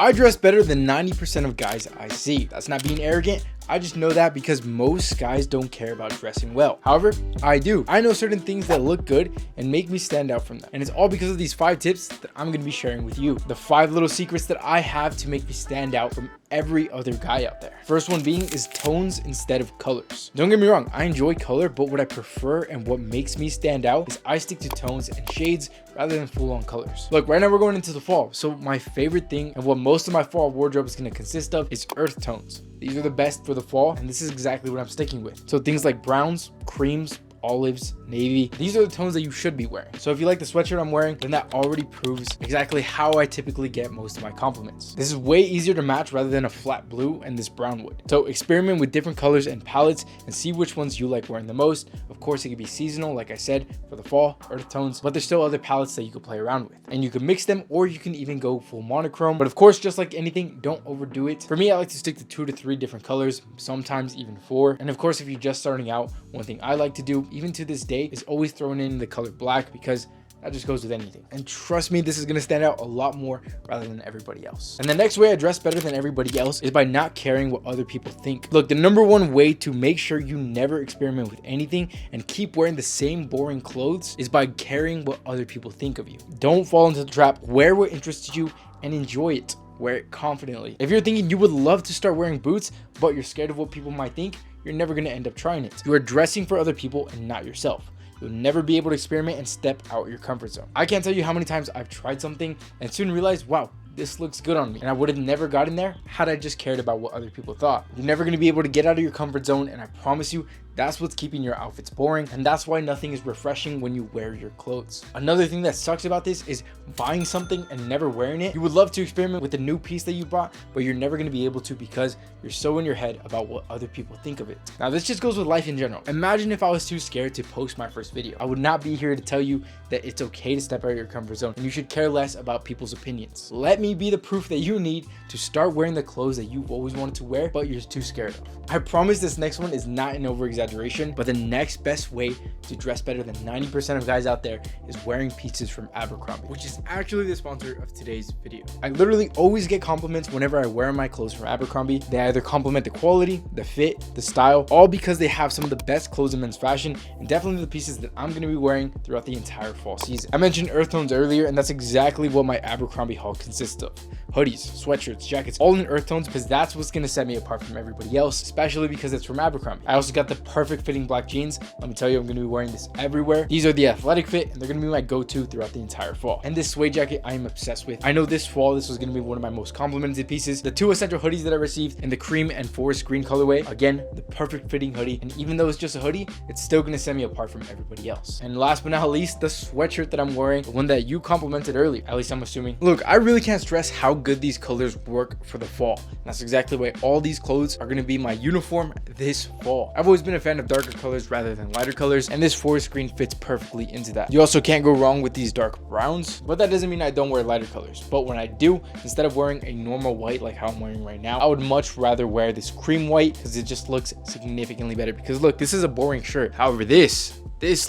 I dress better than 90% of guys I see. That's not being arrogant. I just know that because most guys don't care about dressing well. However, I do. I know certain things that look good and make me stand out from them. And it's all because of these 5 tips that I'm going to be sharing with you. The 5 little secrets that I have to make me stand out from every other guy out there. First one being is tones instead of colors. Don't get me wrong, I enjoy color, but what I prefer and what makes me stand out is I stick to tones and shades rather than full-on colors. Look, right now we're going into the fall, so my favorite thing and what most of my fall wardrobe is going to consist of is earth tones. These are the best for the fall, and this is exactly what I'm sticking with. So things like browns, creams, olives, navy, these are the tones that you should be wearing. So if you like the sweatshirt I'm wearing, then that already proves exactly how I typically get most of my compliments. This is way easier to match rather than a flat blue and this brown wood. So experiment with different colors and palettes and see which ones you like wearing the most. Of course, it can be seasonal, like I said, for the fall, earth tones, but there's still other palettes that you could play around with. And you can mix them, or you can even go full monochrome. But of course, just like anything, don't overdo it. For me, I like to stick to 2 to 3 different colors, sometimes even 4. And of course, if you're just starting out, one thing I like to do, even to this day, is always throwing in the color black, because that just goes with anything. And trust me, this is gonna stand out a lot more rather than everybody else. And the next way I dress better than everybody else is by not caring what other people think. Look, the number one way to make sure you never experiment with anything and keep wearing the same boring clothes is by caring what other people think of you. Don't fall into the trap. Wear what interests you and enjoy it. Wear it confidently. If you're thinking you would love to start wearing boots, but you're scared of what people might think, you're never gonna end up trying it. You are dressing for other people and not yourself. You'll never be able to experiment and step out your comfort zone. I can't tell you how many times I've tried something and soon realized, wow, this looks good on me. And I would have never gotten there had I just cared about what other people thought. You're never going to be able to get out of your comfort zone, and I promise you, that's what's keeping your outfits boring, and that's why nothing is refreshing when you wear your clothes. Another thing that sucks about this is buying something and never wearing it. You would love to experiment with the new piece that you bought, but you're never going to be able to because you're so in your head about what other people think of it. Now, this just goes with life in general. Imagine if I was too scared to post my first video. I would not be here to tell you that it's okay to step out of your comfort zone, and you should care less about people's opinions. Let me be the proof that you need to start wearing the clothes that you've always wanted to wear, but you're too scared of. I promise this next one is not an over-exaggeration, but the next best way to dress better than 90% of guys out there is wearing pieces from Abercrombie, which is actually the sponsor of today's video. I literally always get compliments whenever I wear my clothes from Abercrombie. They either compliment the quality, the fit, the style, all because they have some of the best clothes in men's fashion, and definitely the pieces that I'm going to be wearing throughout the entire fall season. I mentioned earth tones earlier, and that's exactly what my Abercrombie haul consists of. Hoodies, sweatshirts, jackets, all in earth tones, because that's what's going to set me apart from everybody else, especially because it's from Abercrombie. I also got the perfect fitting black jeans. Let me tell you, I'm going to be wearing this everywhere. These are the athletic fit, and they're going to be my go-to throughout the entire fall. And this suede jacket I am obsessed with. I know this fall this was going to be one of my most complimented pieces. The 2 essential hoodies that I received in the cream and forest green colorway, again, the perfect fitting hoodie, and even though it's just a hoodie, it's still going to set me apart from everybody else. And last but not least, the sweatshirt that I'm wearing, the one that you complimented earlier, at least I'm assuming. Look, I really can't stress how good these colors work for the fall. And that's exactly why all these clothes are going to be my uniform this fall. I've always been a fan of darker colors rather than lighter colors, and this forest green fits perfectly into that. You also can't go wrong with these dark browns, but that doesn't mean I don't wear lighter colors. But when I do, instead of wearing a normal white like how I'm wearing right now, I would much rather wear this cream white because it just looks significantly better. Because look, this is a boring shirt. However, this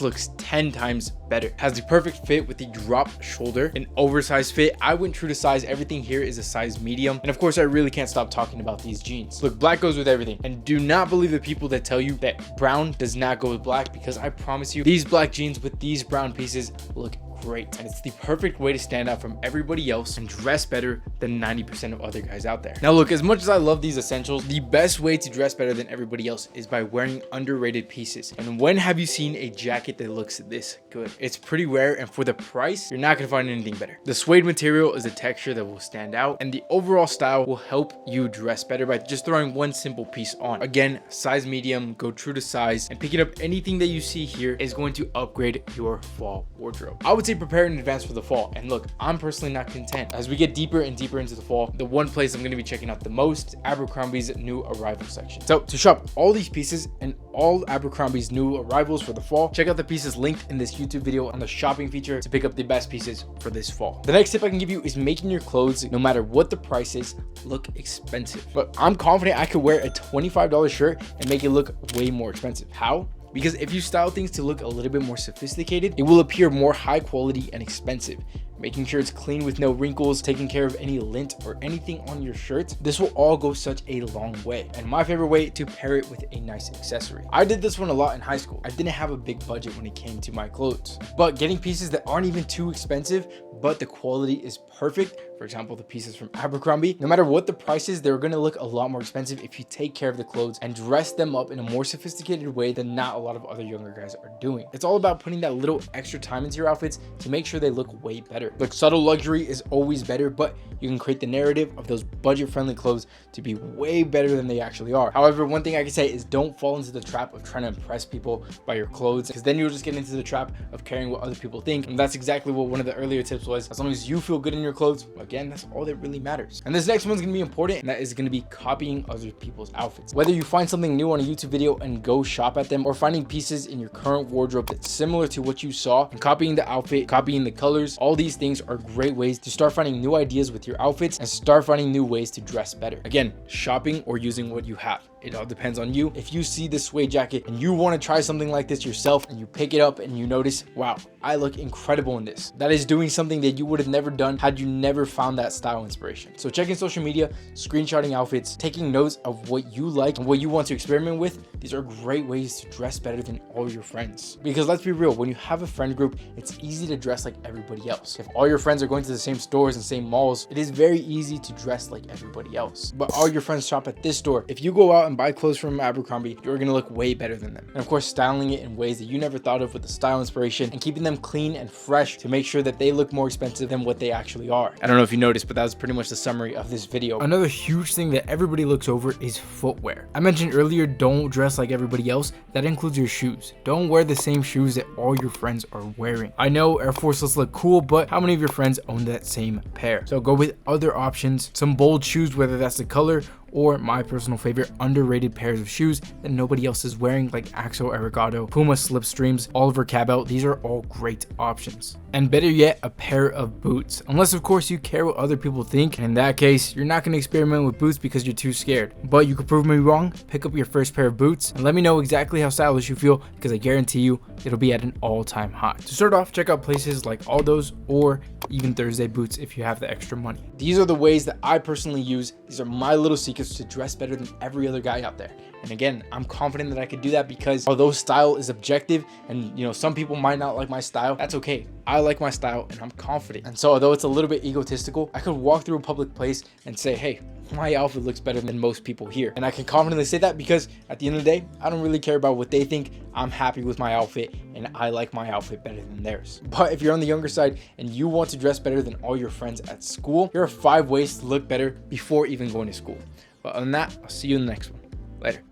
looks 10 times better. Has the perfect fit with the drop shoulder, an oversized fit. I went true to size. Everything here is a size medium. And of course, I really can't stop talking about these jeans. Look, black goes with everything. And do not believe the people that tell you that brown does not go with black, because I promise you, these black jeans with these brown pieces look great, and it's the perfect way to stand out from everybody else and dress better than 90% of other guys out there. Now look, as much as I love these essentials, the best way to dress better than everybody else is by wearing underrated pieces. And when have you seen a jacket that looks this good? It's pretty rare, and for the price, you're not gonna find anything better. The suede material is a texture that will stand out, and the overall style will help you dress better by just throwing one simple piece on. Again, size medium, go true to size, and picking up anything that you see here is going to upgrade your fall wardrobe. I would say prepare in advance for the fall. And look, I'm personally not content. As we get deeper and deeper into the fall, the one place I'm going to be checking out the most is Abercrombie's new arrival section. So to shop all these pieces and all Abercrombie's new arrivals for the fall, check out the pieces linked in this YouTube video on the shopping feature to pick up the best pieces for this fall. The next tip I can give you is making your clothes, no matter what the price is, look expensive. But I'm confident I could wear a $25 shirt and make it look way more expensive. How? Because if you style things to look a little bit more sophisticated, it will appear more high quality and expensive. making sure it's clean with no wrinkles, taking care of any lint or anything on your shirt. This will all go such a long way. And my favorite way to pair it with a nice accessory. I did this one a lot in high school. I didn't have a big budget when it came to my clothes, but getting pieces that aren't even too expensive, but the quality is perfect. For example, the pieces from Abercrombie, no matter what the price is, they're going to look a lot more expensive if you take care of the clothes and dress them up in a more sophisticated way than not a lot of other younger guys are doing. It's all about putting that little extra time into your outfits to make sure they look way better. Like, subtle luxury is always better, but you can create the narrative of those budget-friendly clothes to be way better than they actually are. However, one thing I can say is don't fall into the trap of trying to impress people by your clothes, because then you'll just get into the trap of caring what other people think. And that's exactly what one of the earlier tips was. As long as you feel good in your clothes, again, that's all that really matters. And this next one's gonna be important, and that is gonna be copying other people's outfits. Whether you find something new on a YouTube video and go shop at them, or finding pieces in your current wardrobe that's similar to what you saw and copying the outfit, copying the colors, all these things are great ways to start finding new ideas with your outfits and start finding new ways to dress better. Again, shopping or using what you have. It all depends on you. If you see this suede jacket and you want to try something like this yourself, and you pick it up and you notice, wow, I look incredible in this. That is doing something that you would have never done had you never found that style inspiration. So checking social media, screenshotting outfits, taking notes of what you like and what you want to experiment with. These are great ways to dress better than all your friends. Because let's be real, when you have a friend group, it's easy to dress like everybody else. If all your friends are going to the same stores and same malls, it is very easy to dress like everybody else. But all your friends shop at this store. If you go out and buy clothes from Abercrombie, you're gonna look way better than them. And of course, styling it in ways that you never thought of with the style inspiration, and keeping them clean and fresh to make sure that they look more expensive than what they actually are. I don't know if you noticed, but that was pretty much the summary of this video. Another huge thing that everybody looks over is footwear. I mentioned earlier, don't dress like everybody else. That includes your shoes. Don't wear the same shoes that all your friends are wearing. I know Air Forces look cool, but how many of your friends own that same pair? So go with other options, some bold shoes, whether that's the color, or my personal favorite, underrated pairs of shoes that nobody else is wearing, like Axel Arigato, Puma Slipstreams, Oliver Cabell. These are all great options. And better yet, a pair of boots. Unless of course you care what other people think, and in that case, you're not going to experiment with boots because you're too scared. But you could prove me wrong. Pick up your first pair of boots and let me know exactly how stylish you feel, because I guarantee you it'll be at an all-time high. To start off, check out places like Aldo's or even Thursday Boots if you have the extra money. These are the ways that I personally use. These are my little secrets to dress better than every other guy out there. And again, I'm confident that I could do that, because although style is objective and some people might not like my style, that's okay. I like my style and I'm confident. And so although it's a little bit egotistical, I could walk through a public place and say, hey, my outfit looks better than most people here. And I can confidently say that because at the end of the day, I don't really care about what they think. I'm happy with my outfit and I like my outfit better than theirs. But if you're on the younger side and you want to dress better than all your friends at school, here are 5 ways to look better before even going to school. But other than that, I'll see you in the next one. Later.